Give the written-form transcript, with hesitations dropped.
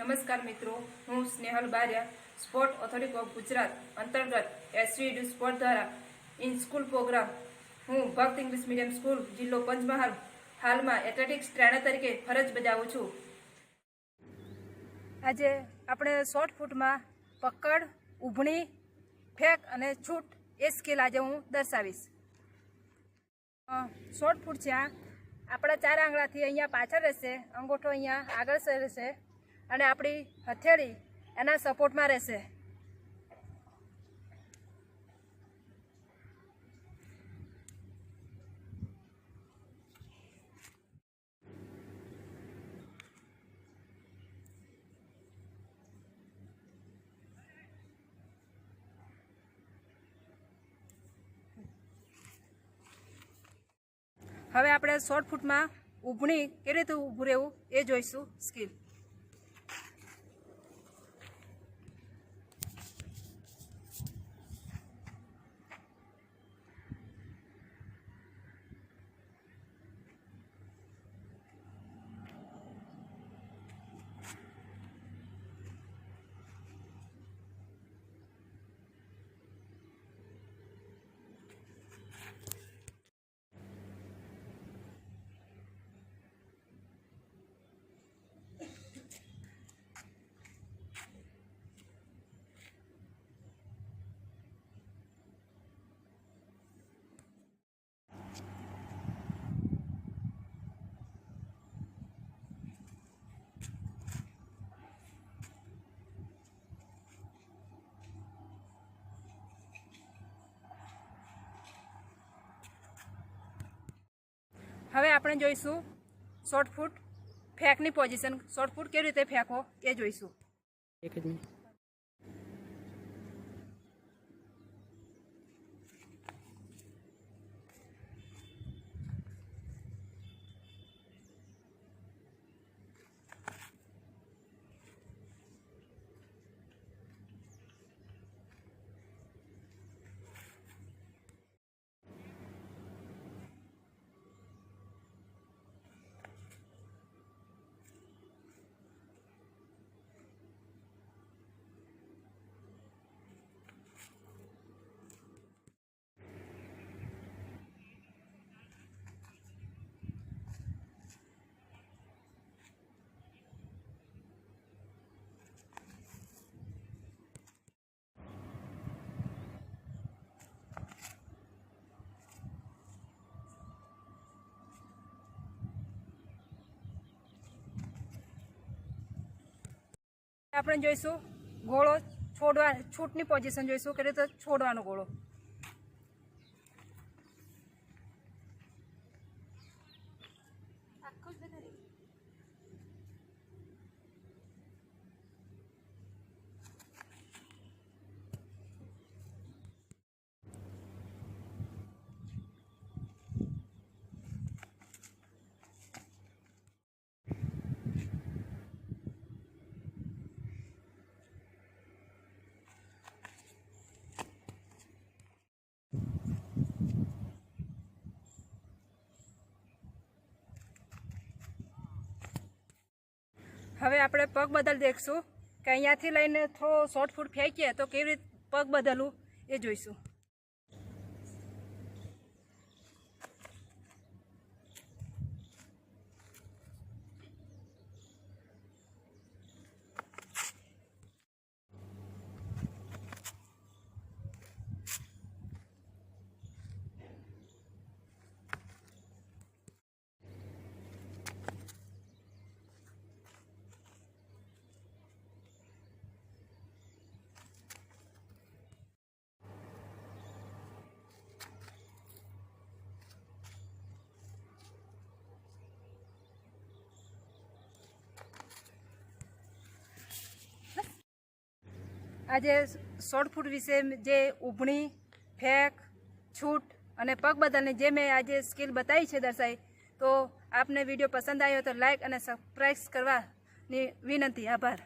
નમસ્કાર મિત્રો, હું Snehal Bariya sport authority of Gujarat અંતર્ગત એસવીડી સ્પોર્ટ દ્વારા ઇન સ્કૂલ પ્રોગ્રામ હું ભક્ત ઇંગ્લિશ મીડિયમ સ્કૂલ જિલ્લો પંચમહાલ હાલમાં એથ્લેટિક્સ ટ્રેનર તરીકે ફરજ બજાવું છું। આજે આપણે શોર્ટ ફૂટમાં પકડ, ઊભણી, ફેંક અને છૂટ એ સ્કિલ આજે હું દર્શાવીશ। શોર્ટ ફૂટ છે, આપણા 4 આંગળાથી અહીંયા પાછળ રહેશે, અંગૂઠો અહીંયા આગળ રહેશે અને આપણી હથેળી એના સપોર્ટમાં રહેશે। હવે આપણે શોર્ટ ફૂટમાં ઊભણી કેવી રીતે ઊભું રહેવું એ જોઈશું સ્કિલ। હવે આપણે જોઈશું શોર્ટ ફૂટ ફેંકની પોઝિશન। શોર્ટ ફૂટ કેવી રીતે ફેંકો એ જોઈશું। એક જ મિનિટ। આપણે જોઈશું ગોળો છોડવા, છૂટની પોઝિશન જોઈશું કે રીતે છોડવાનો ગોળો। હવે આપણે પગ બદલ દેખશું કે અહીંયાથી લઈને થોડો શોર્ટ ફૂટ ફેંકીએ તો કેવી રીતે પગ બદલવું એ જોઈશું। આજે શોર્ટ ફૂટ વિશે જે ઊભણી, ફેંક, છૂટ અને પગ બદલની જે મેં આજે સ્કિલ બતાવી છે દર્શાવી, તો આપને વિડીયો પસંદ આવ્યો તો લાઈક અને સબસ્ક્રાઈબ કરવાની વિનંતી। આભાર।